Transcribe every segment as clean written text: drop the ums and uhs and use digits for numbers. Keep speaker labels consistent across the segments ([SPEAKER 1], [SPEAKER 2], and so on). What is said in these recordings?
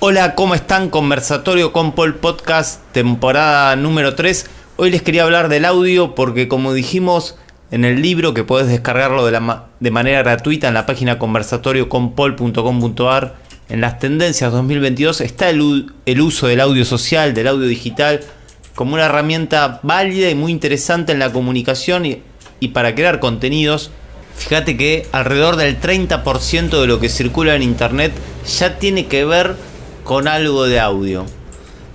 [SPEAKER 1] Hola, ¿cómo están? Conversatorio con Paul Podcast, temporada número 3. Hoy les quería hablar del audio porque, como dijimos en el libro, que podés descargarlo de manera gratuita en la página conversatorioconpaul.com.ar, en las tendencias 2022 está el uso del audio social, del audio digital, como una herramienta válida y muy interesante en la comunicación y para crear contenidos. Fíjate que alrededor del 30% de lo que circula en internet ya tiene que ver con algo de audio.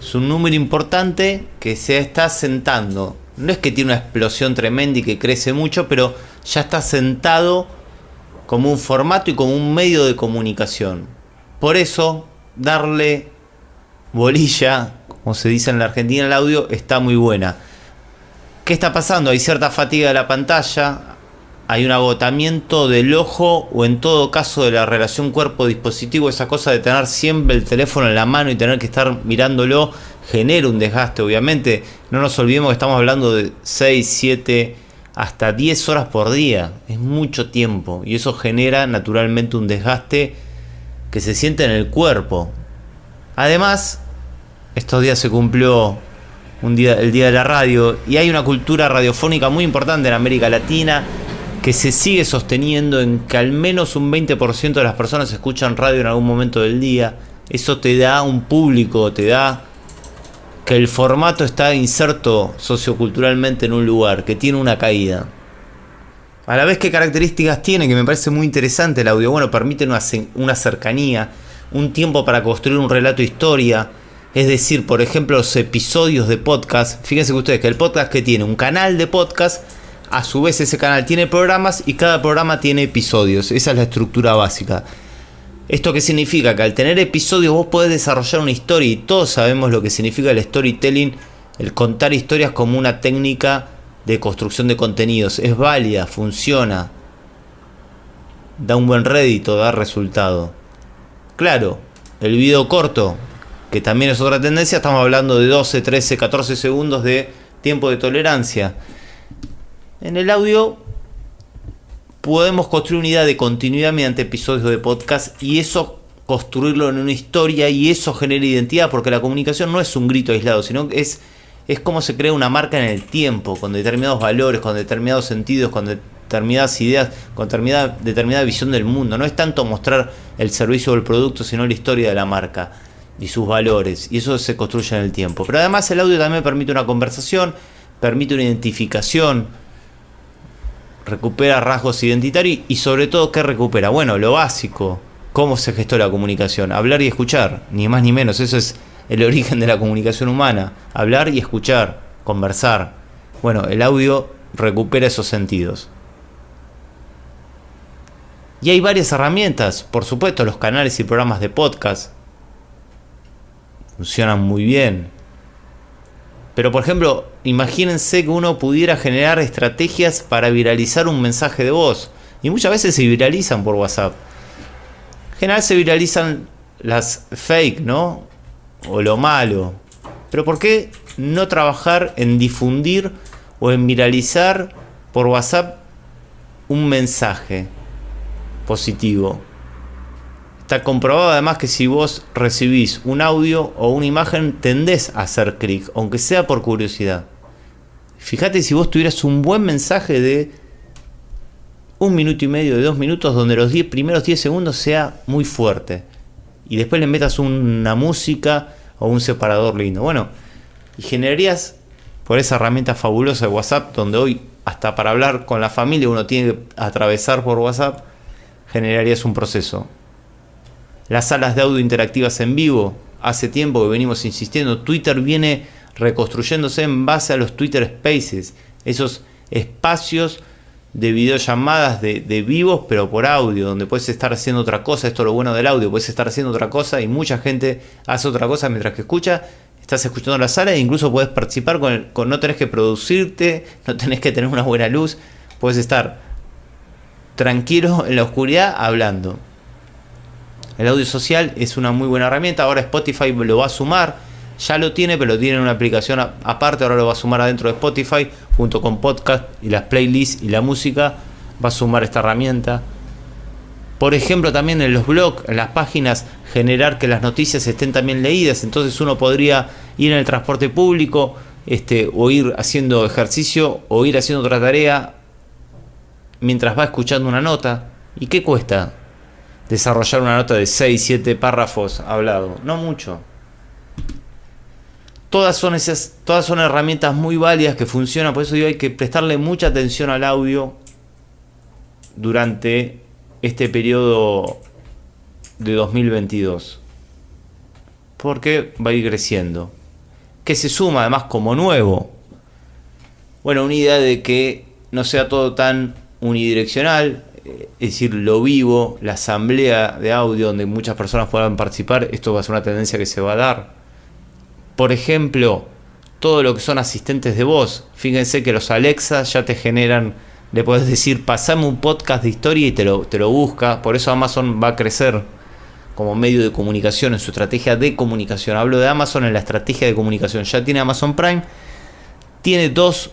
[SPEAKER 1] Es un número importante que se está asentando. No es que tiene una explosión tremenda y que crece mucho, pero ya está asentado como un formato y como un medio de comunicación. Por eso, darle bolilla, como se dice en la Argentina, al audio está muy buena. ¿Qué está pasando? Hay cierta fatiga de la pantalla, hay un agotamiento del ojo o en todo caso de la relación cuerpo-dispositivo. Esa cosa de tener siempre el teléfono en la mano y tener que estar mirándolo genera un desgaste, obviamente. No nos olvidemos que estamos hablando de 6, 7, hasta 10 horas por día. Es mucho tiempo y eso genera naturalmente un desgaste que se siente en el cuerpo. Además, estos días se cumplió el día de la radio y hay una cultura radiofónica muy importante en América Latina que se sigue sosteniendo en que al menos un 20% de las personas escuchan radio en algún momento del día. Eso te da un público, te da que el formato está inserto socioculturalmente en un lugar, que tiene una caída. A la vez, ¿qué características tiene? Que me parece muy interesante el audio. Bueno, permite una cercanía, un tiempo para construir un relato de historia. Es decir, por ejemplo, los episodios de podcast. Fíjense que ustedes que el podcast que tiene un canal de podcast, a su vez ese canal tiene programas y cada programa tiene episodios. Esa es la estructura básica. ¿Esto qué significa? Que al tener episodios vos podés desarrollar una historia y todos sabemos lo que significa el storytelling, el contar historias como una técnica de construcción de contenidos. Es válida, funciona, da un buen rédito, da resultado. Claro, el video corto, que también es otra tendencia, estamos hablando de 12, 13, 14 segundos de tiempo de tolerancia. En el audio podemos construir una idea de continuidad mediante episodios de podcast y eso construirlo en una historia y eso genera identidad, porque la comunicación no es un grito aislado, sino que es como se crea una marca en el tiempo, con determinados valores, con determinados sentidos, con determinadas ideas, con determinada visión del mundo. No es tanto mostrar el servicio o el producto, sino la historia de la marca y sus valores, y eso se construye en el tiempo. Pero además el audio también permite una conversación, permite una identificación, recupera rasgos identitarios y sobre todo, ¿qué recupera? Bueno, lo básico, cómo se gestó la comunicación, hablar y escuchar, ni más ni menos. Eso es el origen de la comunicación humana, hablar y escuchar, conversar. Bueno, el audio recupera esos sentidos. Y hay varias herramientas, por supuesto, los canales y programas de podcast funcionan muy bien. Pero por ejemplo, imagínense que uno pudiera generar estrategias para viralizar un mensaje de voz. Y muchas veces se viralizan por WhatsApp. En general se viralizan las fake, ¿no? O lo malo. Pero ¿por qué no trabajar en difundir o en viralizar por WhatsApp un mensaje positivo? Está comprobado además que si vos recibís un audio o una imagen tendés a hacer clic, aunque sea por curiosidad. Fíjate si vos tuvieras un buen mensaje de 1 minuto y medio, de 2 minutos, donde los primeros 10 segundos sea muy fuerte y después le metas una música o un separador lindo. Bueno, y generarías por esa herramienta fabulosa de WhatsApp, donde hoy hasta para hablar con la familia uno tiene que atravesar por WhatsApp, generarías un proceso. Las salas de audio interactivas en vivo, hace tiempo que venimos insistiendo. Twitter viene reconstruyéndose en base a los Twitter Spaces, esos espacios de videollamadas de vivos pero por audio, donde puedes estar haciendo otra cosa. Esto es lo bueno del audio, puedes estar haciendo otra cosa y mucha gente hace otra cosa mientras que escucha. Estás escuchando la sala e incluso puedes participar no tenés que producirte, no tenés que tener una buena luz, puedes estar tranquilo en la oscuridad hablando. El audio social es una muy buena herramienta. Ahora Spotify lo va a sumar. Ya lo tiene, pero lo tiene en una aplicación aparte. Ahora lo va a sumar adentro de Spotify, junto con podcast y las playlists y la música. Va a sumar esta herramienta. Por ejemplo, también en los blogs, en las páginas, generar que las noticias estén también leídas. Entonces uno podría ir en el transporte público, o ir haciendo ejercicio, o ir haciendo otra tarea mientras va escuchando una nota. ¿Y qué cuesta desarrollar una nota de 6, 7 párrafos hablado? No mucho. Todas son herramientas muy válidas que funcionan. Por eso digo, hay que prestarle mucha atención al audio durante este periodo de 2022, porque va a ir creciendo. Que se suma además como nuevo, bueno, una idea de que no sea todo tan unidireccional, es decir, lo vivo, la asamblea de audio donde muchas personas puedan participar. Esto va a ser una tendencia que se va a dar. Por ejemplo, todo lo que son asistentes de voz. Fíjense que los Alexa ya te generan, le podés decir, pasame un podcast de historia y te lo busca. Por eso Amazon va a crecer como medio de comunicación en su estrategia de comunicación. Hablo de Amazon en la estrategia de comunicación. Ya tiene Amazon Prime. Tiene dos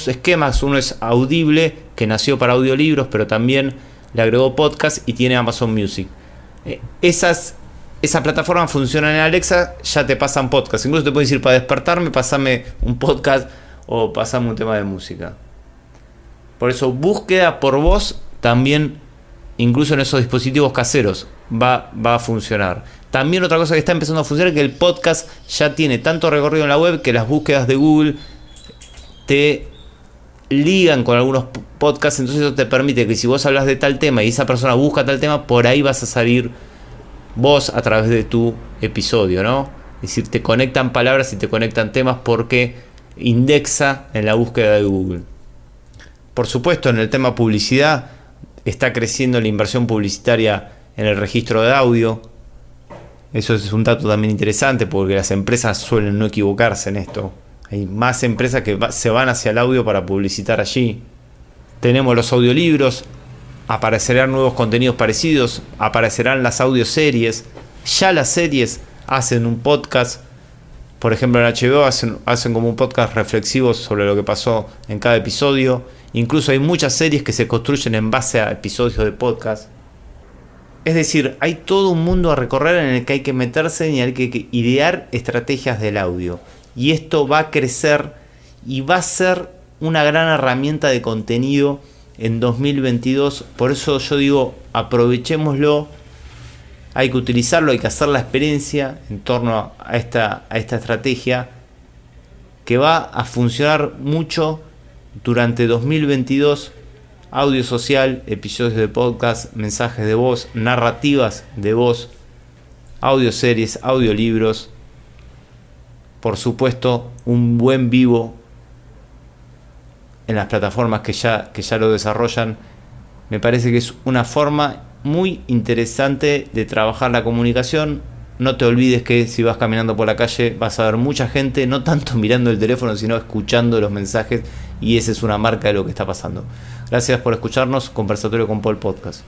[SPEAKER 1] esquemas. Uno es Audible, que nació para audiolibros, pero también le agregó podcast, y tiene Amazon Music. Esas plataformas funcionan en Alexa, ya te pasan podcast. Incluso te pueden decir, para despertarme, pasame un podcast o pasame un tema de música. Por eso, búsqueda por voz también, incluso en esos dispositivos caseros, va a funcionar. También otra cosa que está empezando a funcionar es que el podcast ya tiene tanto recorrido en la web que las búsquedas de Google te ligan con algunos podcasts. Entonces eso te permite que si vos hablas de tal tema y esa persona busca tal tema, por ahí vas a salir vos a través de tu episodio, ¿no? Es decir, te conectan palabras y te conectan temas porque indexa en la búsqueda de Google. Por supuesto, en el tema publicidad está creciendo la inversión publicitaria en el registro de audio. Eso es un dato también interesante, porque las empresas suelen no equivocarse en esto. Hay más empresas que se van hacia el audio para publicitar allí. Tenemos los audiolibros. Aparecerán nuevos contenidos parecidos, aparecerán las audioseries. Ya las series hacen un podcast. Por ejemplo, en HBO hacen como un podcast reflexivo sobre lo que pasó en cada episodio. Incluso hay muchas series que se construyen en base a episodios de podcast. Es decir, hay todo un mundo a recorrer en el que hay que meterse y hay que idear estrategias del audio. Y esto va a crecer y va a ser una gran herramienta de contenido en 2022. Por eso yo digo, aprovechémoslo. Hay que utilizarlo, hay que hacer la experiencia en torno a esta estrategia, que va a funcionar mucho durante 2022. Audio social, episodios de podcast, mensajes de voz, narrativas de voz, audioseries, audiolibros. Por supuesto, un buen vivo en las plataformas que ya lo desarrollan. Me parece que es una forma muy interesante de trabajar la comunicación. No te olvides que si vas caminando por la calle vas a ver mucha gente, no tanto mirando el teléfono, sino escuchando los mensajes, y esa es una marca de lo que está pasando. Gracias por escucharnos. Conversatorio con Paul Podcast.